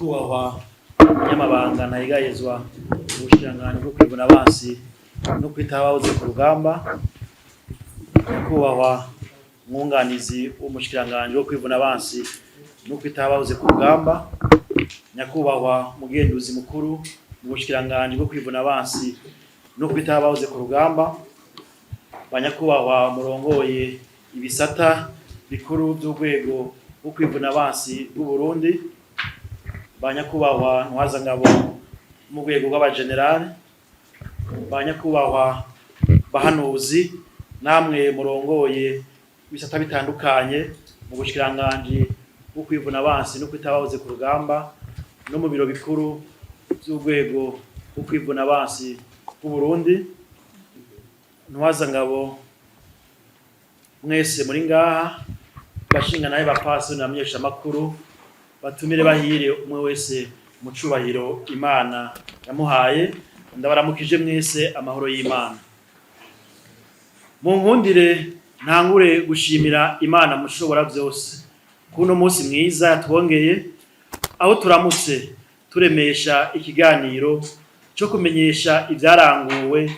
nyakubahwa nyamabanga ntayigayezwa ubushikiranganji bwo kwivuna abansi no kwitaho abahoze ku rugamba, nyakubahwa mwunganizi w'umushikiranganji bwo kwivuna abansi no kwitaho abahoze ku rugamba, nyakubahwa mugenduzi mukuru mu bushikiranganji bwo kwivuna abansi no kwitaho abahoze ku rugamba, banyakubahwa murongoye ibisata bikuru by'urwego rwo kwivuna abansi bw'u Burundi, banyakubahwa ntwazangabo mu rwego rw'abagenerali, banyakubahwa bahanuzi namwe murongoye ibisata bitandukanye mu bushikiranganji bwo kwivuna abansi no kwitaho abahoze ku rugamba no mu biro bikuru by'urwego rwo kwivuna abansi bw'u Burundi, ntwazangabo mwese muri ngaha, bashinga naye bapasi n'abamenyesha makuru, batumire bahire umwe wese mu cubahiro Imana yamuhaye. Ndabaramukije mwese amahoro y'Imana. Mu nkundire ntangure gushimira Imana mushobora byose kuno munsi mwiza yatwongeye, aho turamutse turemesha ikiganiro cyo kumenyesha ibyaranguwe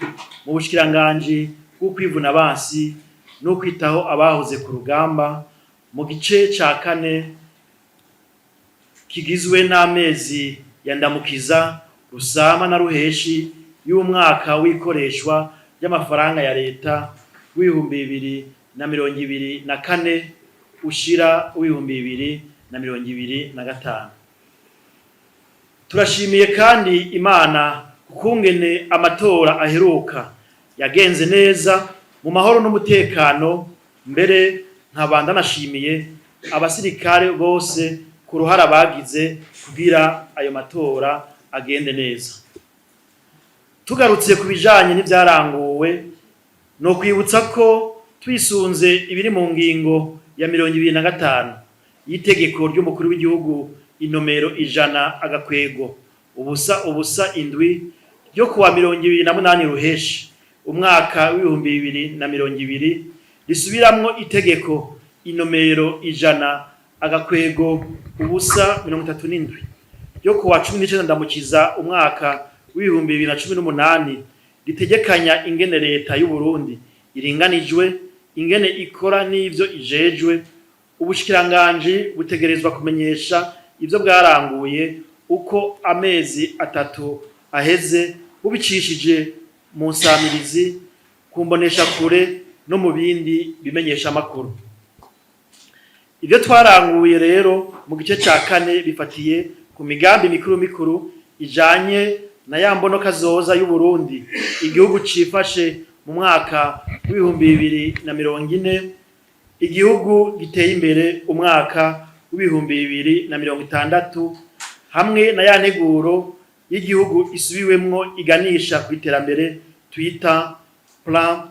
mu bushikiranganji bwo kwivuna abansi no kwitaho abahoze ku rugamba mu gice ca kane kigizwe n'amezi ya Ndamukiza, Rusama na Ruheshi y'umwaka w'ikoreshwa ry'amafaranga ya leta w'ibihumbi 2024 ushira w'ibihumbi 2025. Turashimiye kandi Imana kukungene amatora aheruka yagenze neza mu mahoro n'umutekano, mbere nkabanda nashimiye abasirikare bose ku ruhara bagize kugira ayo matora agende neza. Tugarutse ku bijanye n'ivyaranguwe, no kwibutsa ko twisunze ibiri mu ngingo ya 25 y'itegeko ry'umukuru w'igihugu inomero 100/ubusa indwi ryo kuwa 28 Ruheshi umwaka w'ibihumbi 2020 risubiramwo itegeko inomero 100/ubusa 37 ryo kuwa 19 Ndamukiza umwaka w'ibihumbi 2018 ritegekanya ingene leta y'u Burundi iringanijwe, ingene ikora n'ivyo ijejwe. Ubushikiranganji butegerezwa kumenyesha ivyo bwaranguye uko amezi 3 aheze, bubicishije mu nsamirizi, kumbonesha kure no mu bindi bimenyesha makuru. Ivyo twaranguye rero mu gice ca kane bifatiye ku migambi mikuru ijanye na yambono kazoza y'u Burundi igihugu cifashe mu mwaka w'ibihumbi 2040, igihugu giteye imbere umwaka w'ibihumbi 2060, hamwe na ya nteguro y'igihugu isubiwemwo iganisha ku iterambere twita Plan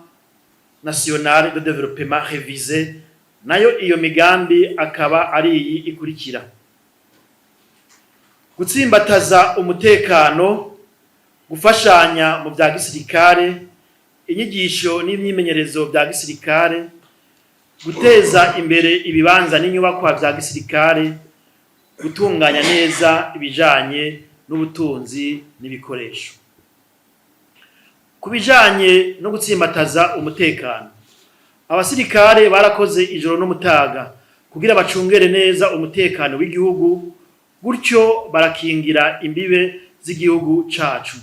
National de Développement Révisé, nayo iyo migambi akaba ari iyi ikurikira: gutsimbataza umutekano, gufashanya mu bya gisirikare, inyigisho n'imyimenyerezo bya gisirikare, guteza imbere ibibanza n'inyubakwa bya gisirikare, gutunganya neza ibijanye n'ubutunzi n'ibikoresho. Ku bijanye no gutsimbataza umutekano, abasirikare barakoze ijoro n'umutaga kugira bacungere neza umutekano w'igihugu, gutyo barakingira imbibe z'igihugu cacu.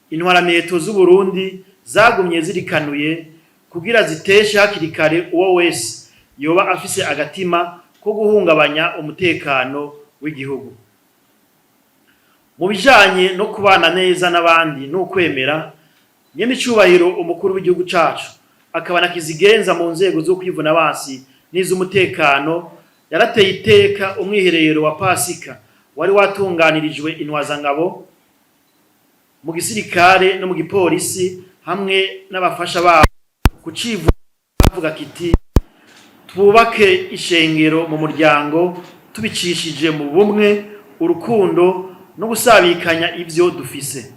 Intwarameto z'u Burundi zagumye zirikanuye kugira ziteshe hakiri kare uwo wese yoba afise agatima ko guhungabanya umutekano w'igihugu. Mu bijanye no kubana neza n'abandi n'ukwemera, nyene icubahiro umukuru w'igihugu cacu akaba nakizigenza mu nzego zo kwivuna abansi n'iz'umutekano, yarateye iteka umwiherero wa Pasika wari watunganirijwe intwazangabo mu gisirikare no mu gipolisi hamwe n'abafasha babo kucivuga bavuga kiti: twubake ishengero mu muryango tubicishije mu bumwe, urukundo no gusabikanya ivyo dufise.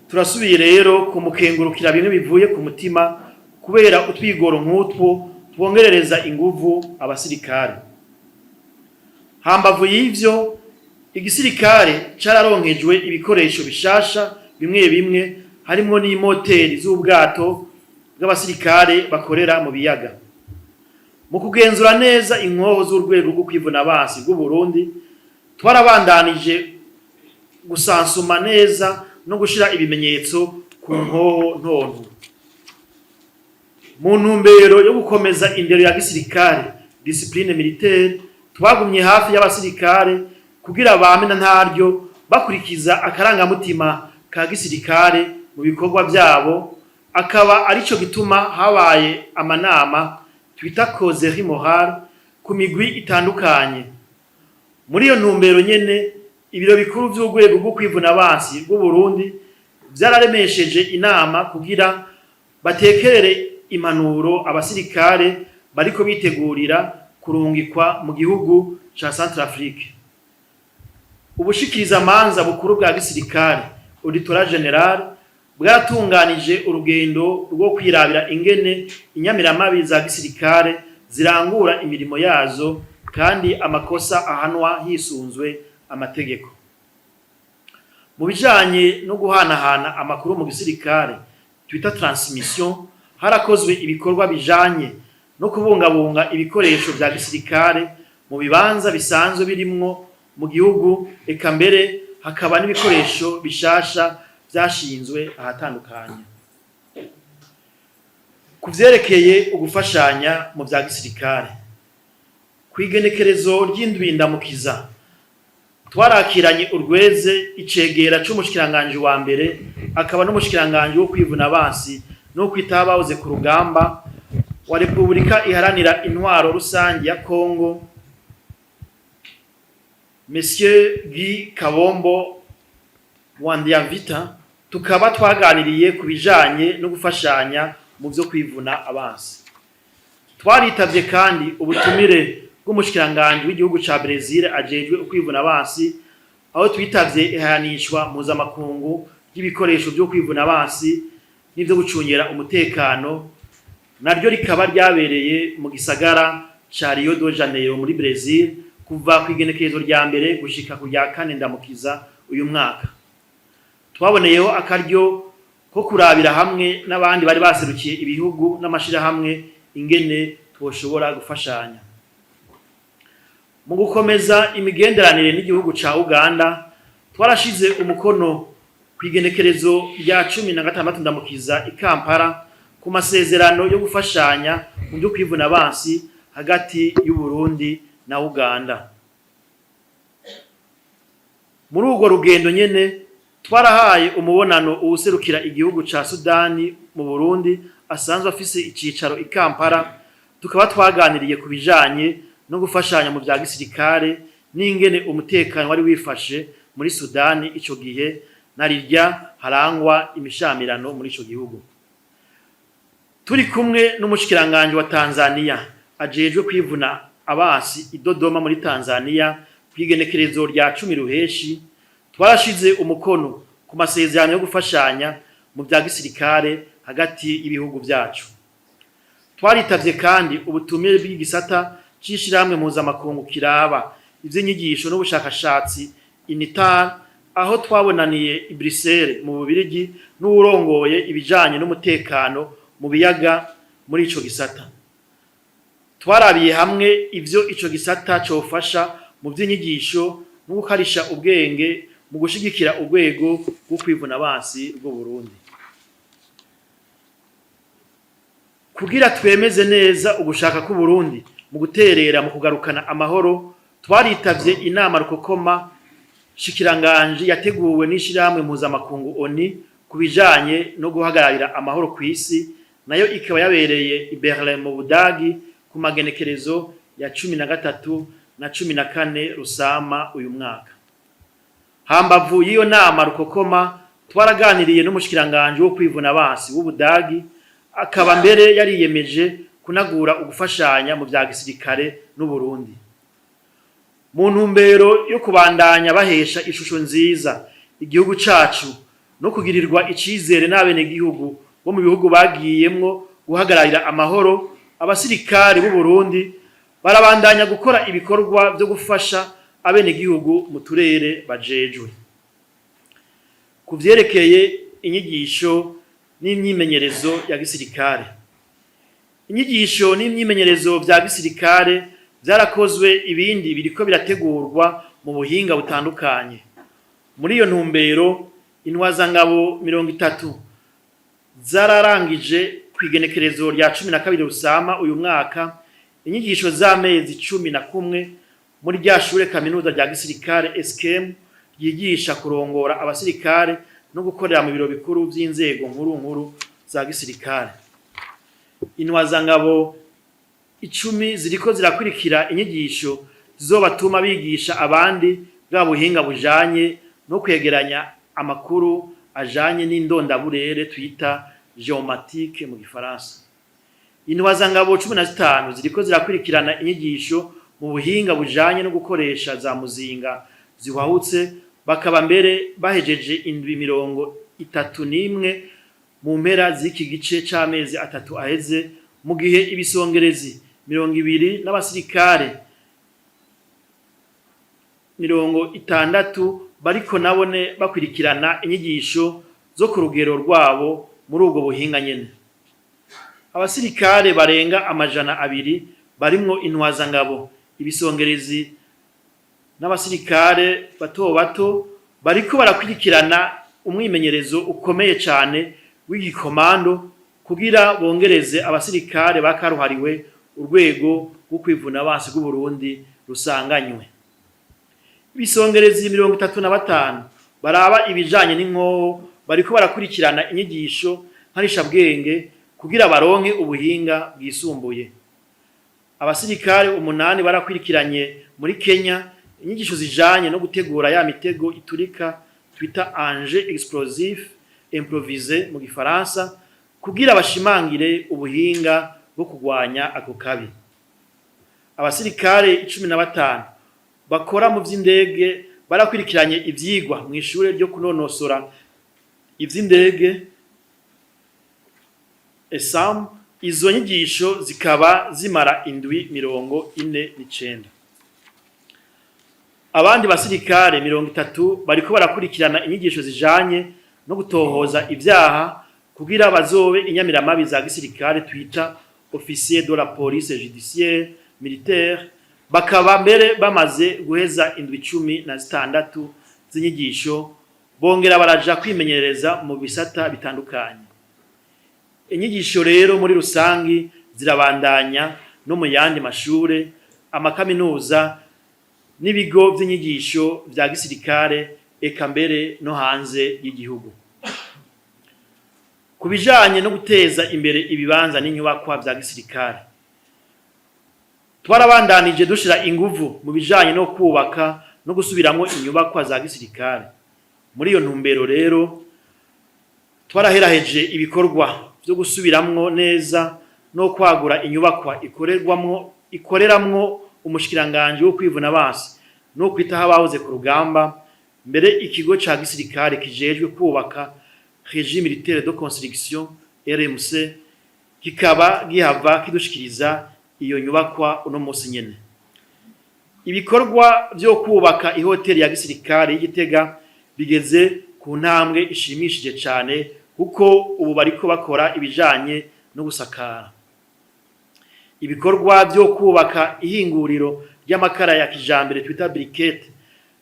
Turasubiye rero kumukengurukira bimwe bivuye ku mutima kubera utwigoro nk'utwo twongerereza inguvu abasirikare. Hambavu y'ivyo Igisirikare cararonkejwe ibikoresho bishasha bimwe bimwe harimwo n'imoteri z'ubwato bw'abasirikare bakorera mu biyaga. Mu kugenzura neza inkoho z'urwego rwo kwivuna abansi bw'u Burundi, twarabandanije gusansuma neza no gushira ibimenyetso ku nkoho ntonto. Mu ntumbero yo gukomeza indero ya gisirikare, discipline militaire, twagumye hafi y'abasirikare kugira bamena ntaryo bakurikiza akarangamutima ka gisirikare mu bikorwa byabo, akaba arico gituma habaye amanama twita causerie morale ku migwi itandukanye. Muri iyo ntumbero nyene ibiro bikuru by'urwego rwo kwivuna abansi bw'u Burundi byararemesheje inama kugira batekerere impanuro abasirikare bariko bitegurira kurungikwa mu gihugu ca Centrafrique. Ubushikiriza manza bukuru bwa gisirikare Auditora General bwaratunganije urugendo rwo kwirabira ingene inyamiramabi za gisirikare zirangura imirimo yazo kandi amakosa ahanwa hisunzwe amategeko. Mu bijanye no guhanahana amakuru mu gisirikare twita transmission, harakozwe ibikorwa bijanye no kubungabunga ibikoresho vya gisirikare mu bibanza bisanzwe birimwo mu gihugu, eka mbere hakaba n'ibikoresho bishasha vyashinzwe ahatandukanye. Kuvyerekeye ugufashanya mu vya gisirikare, kwigenekerezo ry'indwindamukiza twarakiranye urweze icegera c'umushikiranganje wa mbere akaba n'umushikiranganje wo kwivuna abansi no kwitaho abahoze ku rugamba wa Repubulika iharanira intwaro rusangi ya Kongo, Monsieur Guy Kabombo Wandiavita, tukaba twaganiriye ku bijanye no gufashanya mu vyo kwivuna abansi. Twaritavye kandi ubutumire bw'umushikiranganje w'igihugu ca Brazil ajejwe ukwivuna abansi, aho twitavye ihanishwa mpuzamakungu y'ibikoresho vyo kwivuna abansi n'ivyo gucungera umutekano, naryo rikaba ryabereye mu gisagara ca Rio de Janeiro muri Brazil kuva kwigenekerezo rya mbere gushika ku rya kane ndamukiza uyu mwaka. Twaboneyeho akaryo ko kurabira hamwe n'abandi bari baserukiye ibihugu n'amashirahamwe ingene twoshobora gufashanya. Mu gukomeza imigenderanire n'igihugu ca Uganda, twarashize umukono kwigenekerezo rya 16 ndamukiza i Kampala ku masezerano yo gufashanya mu byo kwivuna abansi hagati y'u Burundi na Uganda. Muri urwo rugendo nyene twarahaye umubonano uwuserukira igihugu ca Sudani mu Burundi asanzwe afise icicaro i Kampala, tukaba twaganiriye ku bijanye no gufashanya mu bya gisirikare n'ingene umutekano wari wifashe muri Sudani ico gihe narirya harangwa imishamirano muri ico gihugu. Turi kumwe n'umushikiranganje wa Tanzania ajejwe kwivuna abasi i Dodoma muri Tanzania kwigenekerezo rya 10 ruheshi, twarashize umukono ku masezerano yo gufashanya mu bya gisirikare hagati y'ibihugu byacu. Twaritavye kandi ubutumire bw'igisata c'ishiramwe mpuzamakungu kiraba ivy'inyigisho n'ubushakashatsi INITAR, aho twabonaniye i Bruxelles mu Bubirigi n'urongoye ibijanye n'umutekano mu biyaga muri ico gisata. Twarabiye hamwe ivyo ico gisata cofasha mu vy'inyigisho no gukarisha ubwenge mu gushigikira urwego rwo kwivuna abansi rwo Burundi. Kugira twemeze neza ugushaka ku Burundi mu guterera mu kugarukana amahoro, twaritavye inama rukokoma shikiranganje yateguwe n'ishiramwe mpuzamakungu ONU kubijanye no guhagararira amahoro ku isi, nayo ikaba yabereye i Berlin mu Budagi ku magenekerezo ya 13 na 14 Rusama uyu mwaka. Hambavu y'iyo nama rukokoma twaraganiriye n'umushikiranganje wo kwivuna abansi w'Ubudagi, akaba mbere yariyemeje kunagura ugufashanya mu bya gisirikare n'u Burundi. Mu ntumbero yo kubandanya bahesha ishusho nziza igihugu cacu no kugirirwa icizere n'abene gihugu bo mu bihugu bagiyemwo guhagararira amahoro, abasirikare b'u Burundi barabandanya gukora ibikorwa byo gufasha abenegihugu mu turere bajejwe. Ku vyerekeye inyigisho n'imyimenyerezo ya gisirikare, inyigisho n'imyimenyerezo vya gisirikare vyarakozwe, ibindi biriko birategurwa mu buhinga butandukanye. Muri iyo ntumbero intwazangabo 30 zararangije kwigenekerezo rya 12 Rusama uyu mwaka inyigisho z'amezi 11 muri rya shure kaminuza rya gisirikare SKM yigisha kurongora abasirikare no gukorera mu biro bikuru vy'inzego nkuru za gisirikare. Intwazangabo 10 ziriko zirakurikira inyigisho zizobatuma bigisha abandi bwa buhinga bujanye no kwegeranya amakuru ajanye n'indondaburere twita geomatique mu Gifaransa. Intwazangabo 15 ziriko zirakurikirana inyigisho mu buhinga bujanye no gukoresha za muzinga zihwahutse, bakaba mbere bahejeje indwi 31 mu mpera z'iki gice c'amezi 3 aheze, mu gihe ibisongerezi 20 n'abasirikare 60 bariko nabone bakurikirana inyigisho zo ku rugero rwabo muri ubwo buhinga nyene. Abasirikare barenga 200 barimwo intwazangabo, ibisongerezi n'abasirikare bato bariko barakurikirana umwimenyerezo ukomeye cyane w'igikomando kugira bongereze abasirikare bakaruhariwe urwego rwo kwivuna abansi bw'u Burundi rusanganywe. Ibisongerezi 35 baraba ibijanye n'inkoho bariko barakurikirana inyigisho nkarishabwenge kugira baronke ubuhinga bwisumbuye. Abasirikare 8 barakurikiranye muri Kenya inyigisho zijanye no gutegura ya mitego iturika twita engin explosif improvisé mu Gifaransa kugira bashimangire ubuhinga bwo kugwanya ako kabi. Abasirikare 15 bakora mu vy'indege barakurikiranye ivyigwa mu ishure ryo kunonosora ivy'indege ESAM. Izo nyigisho zikaba zimara indwi 49. Abandi basirikare 30 bariko barakurikirana inyigisho zijanye no gutohoza ivyaha kugira bazobe inyamiramabi za gisirikare twita officier de la police judiciaire militaire, bakaba mbere bamaze guheza indwi 16 z'inyigisho, bongera baraja kwimenyereza mu bisata bitandukanye. Inyigisho rero muri rusangi zirabandanya no mu yandi mashure, amakaminuza n'ibigo vy'inyigisho vya gisirikare eka mbere no hanze y'igihugu. Kubijanye no guteza imbere ibibanza n'inyubakwa vya gisirikare, twarabandanije dushira inguvu mu bijanye no kubaka no gusubiramwo inyubakwa za gisirikare. Muri iyo ntumbero rero twaraheraheje ibikorwa byo gusubiramwo neza no kwagura inyubakwa ikoreramwo umushikiranganje wo kwivuna abansi no kwitaho abahoze ku rugamba. Mbere ikigo ca gisirikare kijejwe kubaka Régime militaire de construction RMC kikaba gihava kidushikiriza iyo nyubakwa uno munsi nyene. Ibikorwa byo kubaka ihoteli ya gisirikare y'Igitega bigeze ku ntambwe ishimishije cyane kuko ubu bariko bakora ibijanye no gusakara. Ibikorwa byo kubaka ihinguriro ry'amakara ya kijambere twita briquette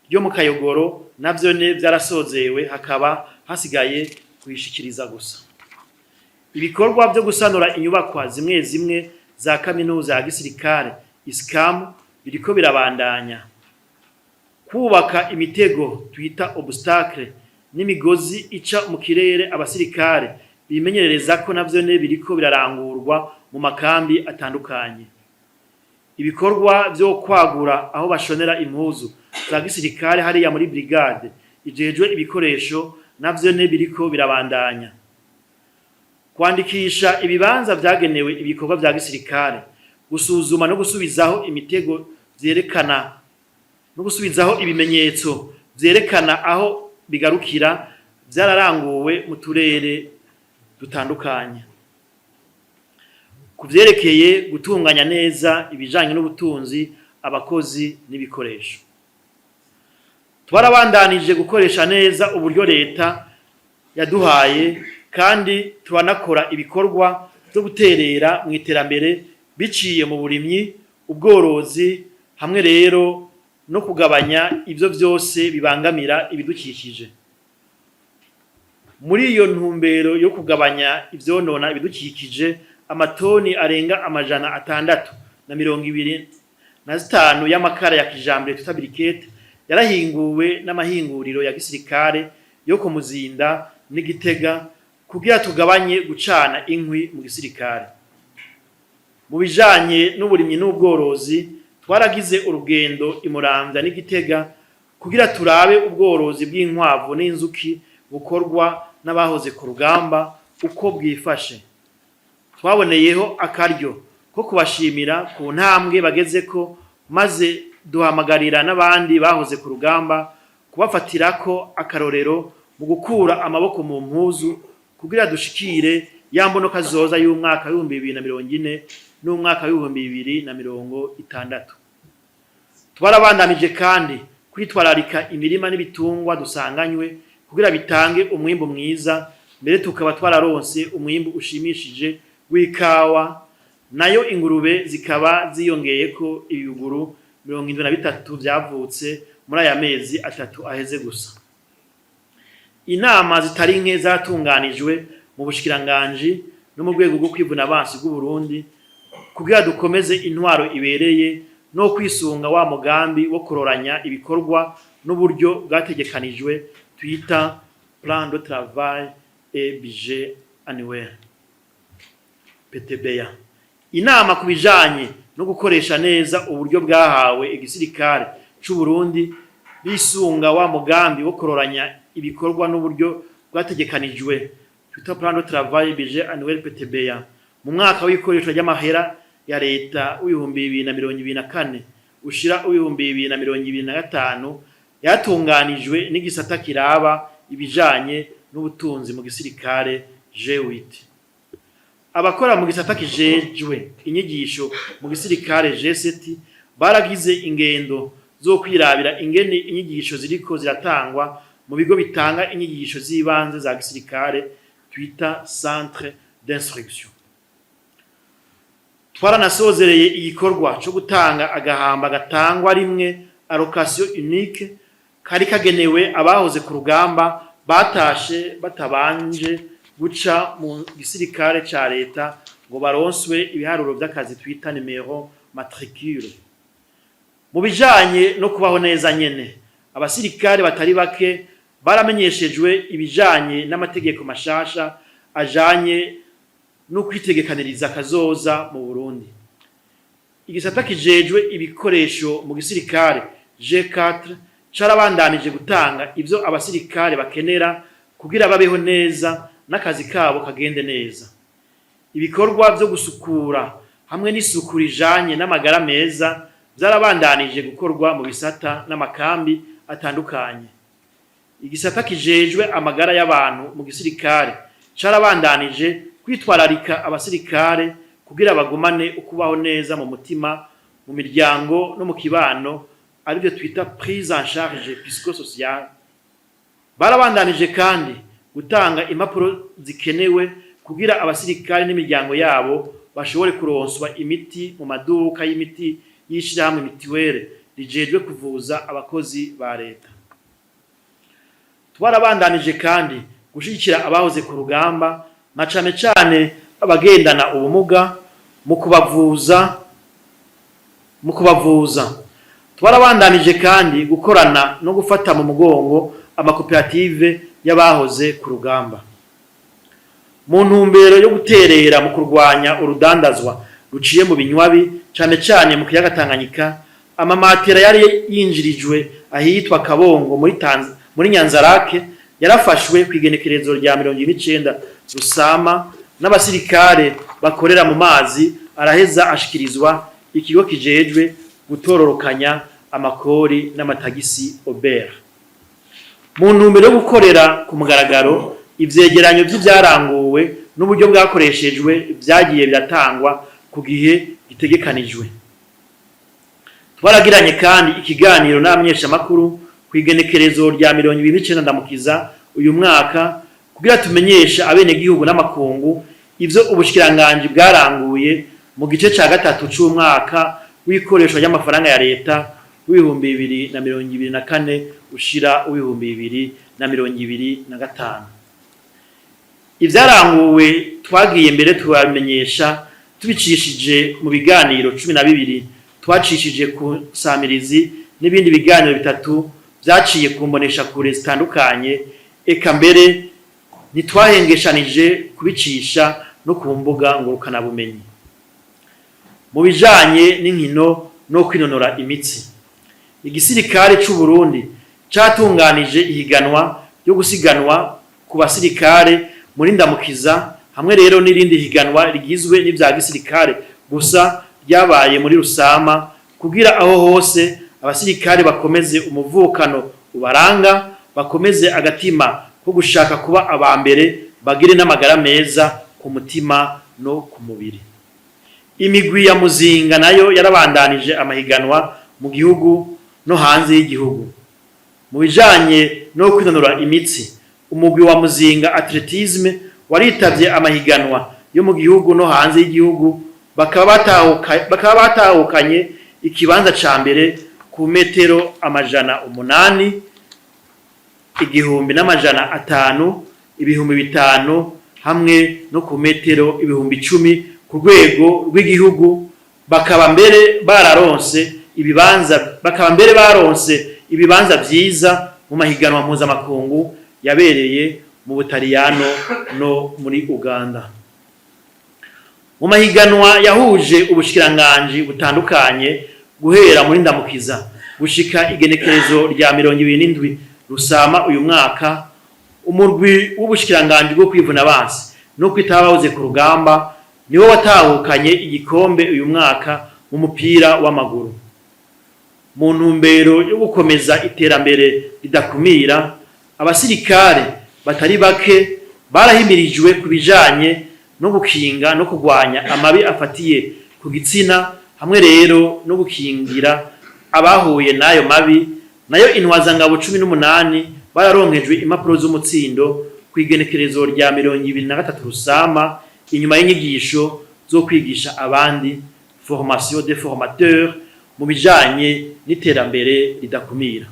ryo mu Kayogoro navyo ne byarasozewe, hakaba hasigaye kwishikiriza gusa. Ibikorwa byo gusanura inyubakwa zimwe za kaminuza ya gisirikare ISCAM biriko birabandanya. Kubaka imitego twita obstacle n'imigozi ica mu kirere abasirikare bimenyereza ko navyo ne biriko birarangurwa mu makambi atandukanye. Ibikorwa byo kwagura aho bashonera impuzu za gisirikare hariya muri brigade ijejwe ibikoresho navyo ne biriko birabandanya. Kwandikisha ibibanza vyagenewe ibikorwa vya gisirikare, gusuzuma no gusubizaho imitego vyerekana no gusubizaho ibimenyetso vyerekana aho bigarukira vyararanguwe mu turere dutandukanye. Kuvyerekeye gutunganya neza ibijanye n'ubutunzi, abakozi n'ibikoresho, twarabandanije gukoresha neza uburyo leta yaduhaye kandi turanakora ibikorwa byo guterera mu iterambere biciye mu burimyi, ubworozi hamwe rero no kugabanya ibyo byose bibangamira ibidukikije. Muri iyo ntumbero yo kugabanya ivyonona ibidukikije, amatoni arenga 625 y'amakara ya kijambere twita briquette yarahinguwe n'amahinguriro ya gisirikare yo ku Muzinda n'Igitega kugira tugabanye gucana inkwi mu gisirikare. Mu bijanye n'uburimyi n'ubworozi, twaragize urugendo imuramvya n'Igitega kugira turabe ubworozi bw'inkwavu n'inzuki bukorwa n'abahoze ku rugamba uko bwifashe. Twaboneyeho akaryo ko kubashimira ku ntambwe bagezeko, maze duhamagarira n'abandi bahoze ku rugamba kubafatirako akarorero mu gukura amaboko mu mpuzu kugira dushikire ya mbonoka zoza y'umwaka wa 2040 n'umwaka wa 2060. Twarabandanije kandi kwitwararika imirima n'ibitungwa dusanganywe kugira bitange umwimbu mwiza, mbere tukaba twararonse umwimbu ushimishije w'ikawa, nayo ingurube zikaba ziyongeyeko ibiguru 73 byavutse muri aya mezi 3 aheze gusa. Inama zitari nke zatunganijwe mu bushikiranganje no mu rwego rwo kwivuna abansi bw'u Burundi kugira dukomeze intwaro ibereye no kwisunga wa mugambi wo kuroranya ibikorwa n'uburyo bwategekanijwe twita plan de travail et budget annuel PTBA. Inama kubijanye no gukoresha neza uburyo bwahawe igisirikare c'u Burundi bisunga wa mugambi wo kuroranya ibikorwa n'uburyo bwategekanijwe twita plan de travail et budget annuel PTBA mu mwaka w'ikoresho ry'amahera ya leta w'2024 ushira w'2025 yatunganijwe n'igisata kiraba ibijanye n'ubutunzi mu gisirikare G8. Abakora mu gisata kijejwe inyigisho mu gisirikare G7 baragize ingendo zo kwirabira ingene inyigisho ziriko ziratangwa mu bigo bitanga inyigisho z'ibanze za gisirikare twita centre d'instruction. Twaranasozereye igikorwa cyo gutanga agahamba gatangwa rimwe allocation unique kari kagenewe abahoze ku rugamba batashe batabanje guca mu gisirikare ca leta ngo baronswe ibiharuro by'akazi twita numero matricule. Mu bijanye no kubaho neza nyene, abasirikare batari bake baramenyeshejwe ibijanye n'amategeko mashasha ajanye no kwitegekaniriza kazoza mu Burundi. Igisata kijejwe ibikoresho mu gisirikare G4 carabandanije gutanga ivyo abasirikare bakenera kugira babeho neza n'akazi kabo kagende neza. Ibikorwa byo gusukura hamwe n'isuku rijanye n'amagara meza byarabandanije gukorwa mu bisata n'amakambi atandukanye. Igisata kijejwe amagara y'abantu mu gisirikare carabandanije kwitwararika abasirikare kugira bagumane ukubaho neza mu mutima, mu miryango no mu kibano, arivyo twita prise en charge psychosociale. Barabandanije kandi gutanga impapuro zikenewe kugira abasirikare n'imiryango yabo bashobore kuronswa imiti mu maduka y'imiti yishirahamwe mitiwere rijejwe kuvuza abakozi ba leta. Twarabandanije kandi gushigikira abahoze ku rugamba na cane cane abagendana ubumuga mu kubavuza. Twarabandanije kandi gukorana no gufata mu mugongo amakoperative y'abahoze ku rugamba. Mu ntumbero yo guterera mu kurwanya urudandazwa ruciye mu binywabi cane cane mu kiyaga Tanganyika, amamatera yari yinjirijwe ahitwa Kabongo muri Nyanzarake yarafashwe kwigenekerezo rya 29 Rusama n'abasirikare bakorera mu mazi, araheza ashikirizwa ikigo kijejwe gutororokanya amakori n'amatagisi Obert. Mu ntumbero yo gukorera ku mugaragaro ivyegeranyo by'ibyaranguwe n'uburyo bwakoreshejwe byagiye biratangwa ku gihe gitegekanijwe. Twaragiranye kandi ikiganiro n'abamenyesha makuru kwigenekerezo rya 2029 ndamukiza uyu mwaka kugira tumenyesha abene gihugu n'amakungu ivyo ubushikiranganje bwaranguye mu gice ca gatatu c'umwaka w'ikoreshwa ry'amafaranga ya leta w'ibihumbi 2024 ushira w'ibihumbi 2025. Ivyaranguwe twagiye mbere tubamenyesha tubicishije mu biganiro 12 twacishije ku samirizi n'ibindi biganiro bitatu vyaciye kumbonesha kure zitandukanye, eka mbere nitwahengeshanije kubicisha no ku mbuga ngurukana bumenyi. Mu bijanye n'inkino no kwinonora imitsi, igisirikare c'u Burundi catunganije ihiganwa yo gusiganwa ku basirikare muri ndamukiza, hamwe rero n'irindi higanwa rigizwe n'ivya gisirikare gusa ryabaye muri Rusama kugira aho hose abasirikare bakomeze umuvukano ubaranga, bakomeze agatima ko gushaka kuba abambere, bagire n'amagara meza ku mutima no ku mubiri. Imigwi ya Muzinga nayo yarabandanije amahiganwa mu gihugu no hanze y'igihugu. Mu bijanye no kwinonora imitsi, umugwi wa Muzinga Atletisme waritavye amahiganwa yo mu gihugu no hanze y'igihugu, bakaba batahukanye ikibanza ca mbere ku metero 800, 1500, 5000 hamwe no ku metero 10,000 ku rwego rw'igihugu, bakaba mbere baronse ibibanza vyiza mu mahiganwa mpuzamakungu yabereye mu Butaliyano no muri Uganda. Mu mahiganwa yahuje ubushikiranganje butandukanye guhera muri ndamukiza gushika igenekerezo rya 27 Rusama uyu mwaka, umurwi w'ubushikiranganje bwo kwivuna abansi no kwitabahoze ku rugamba niwo watahukanye igikombe uyu mwaka mu mupira w'amaguru. Mu ntumbero yo gukomeza iterambere ridakumira, abasirikare batari bake barahimirijwe kubijanye no gukinga no kugwanya amabi afatiye ku gitsina, hamwe rero no gukingira abahuye nayo mabi. Nayo intwazangabo 18 bararonkejwe impapuro z'umutsindo kwigenekerezo rya 2023 Rusama, inyuma y'inyigisho zo kwigisha abandi, formation des formateurs mu bijanye n'iterambere ridakumira.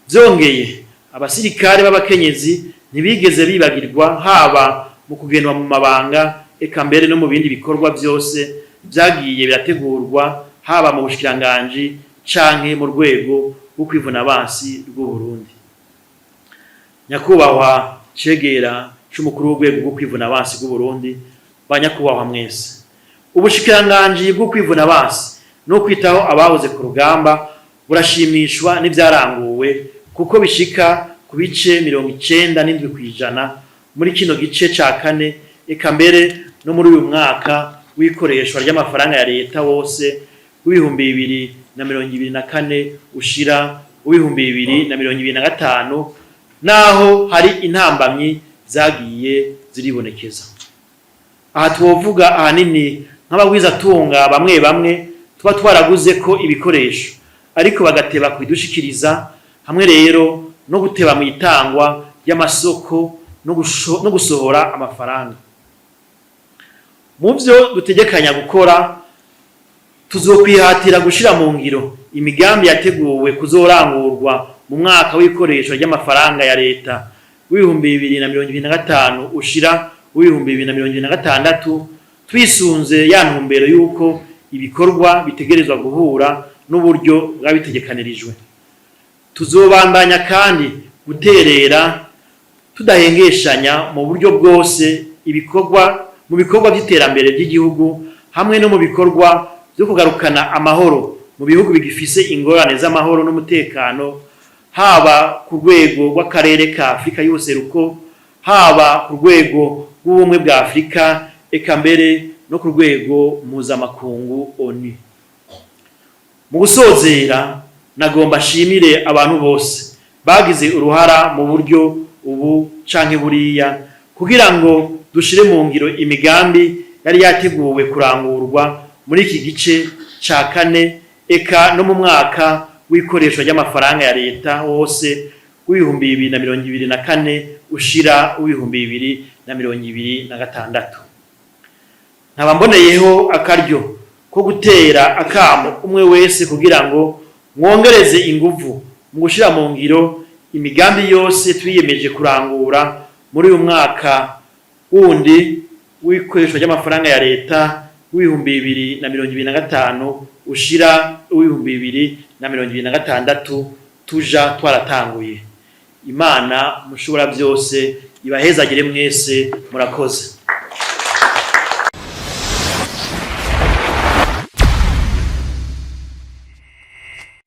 Vyongeye abasirikare b'abakenyezi ntibigeze bibagirwa, haba mu kugendwa mu mabanga, eka mbere no mu bindi bikorwa byose vyagiye birategurwa, haba mu bushikiranganje canke mu rwego rwo kwivuna abansi rw'u Burundi. Nyakubahwa cegera c'umukuru w'urwego rwo kwivuna abansi rw'u Burundi, banyakubahwa mwese, ubushikiranganje bwo kwivuna abansi no kwitaho abahoze ku rugamba burashimishwa n'ivyaranguwe, kuko bishika ku bice 97% muri kino gice ca kane, eka mbere no muri uyu mwaka w'ikoreshwa ry'amafaranga ya leta wose w'ibihumbi 2024 ushira w'ibihumbi 2025, naho hari intambamyi zagiye ziribonekeza. Aha twovuga ahanini nk'abagwizatunga bamwe tuba twaraguze ko ibikoresho ariko bagateba kwidushikiriza, hamwe rero no guteba mu itangwa y'amasoko no gusohora amafaranga. Mu byo dutegekanya gukora, tuzokwihatira gushira mu ngiro imigambi yateguwe kuzorangurwa mu mwaka w'ikoresho ry'amafaranga ya leta w'ibihumbi 2025 ushira w'ibihumbi 2026, twisunze ya ntumbero yuko ibikorwa bitegerezwa guhura n'uburyo bwabitegekanirijwe. Tuzobandanya kandi guterera tudahengeshanya mu buryo bwose mu bikorwa by'iterambere ry'igihugu, hamwe no mu bikorwa byo kugarukana amahoro mu bihugu bigifise ingorane z'amahoro n'umutekano, haba ku rwego rw'akarere ka Afrika y'ubuseruko, haba ku rwego rw'ubumwe bwa Afrika, eka mbere no ku rwego mpuzamakungu ONU. Mu gusozera, nagomba shimire abantu bose bagize uruhara mu buryo ubu canke buriya kugira ngo dushire mu ngiro imigambi yari yateguwe kurangurwa muri iki gice ca kane, eka no mu mwaka w'ikoreshwa ry'amafaranga ya leta wose w'ibihumbi 2024 ushira w'ibihumbi 2026. Nkaba mboneyeho akaryo ko gutera akamo umwe wese kugira ngo mwongereze inguvu mu gushira mu ngiro imigambi yose twiyemeje kurangura muri uyu mwaka wundi w'ikoreshwa ry'amafaranga ya leta w'ibihumbi 2025 ushira w'ibihumbi 2026 tuja twaratanguye. Imana mushobora byose ibahezagire mwese, murakoze.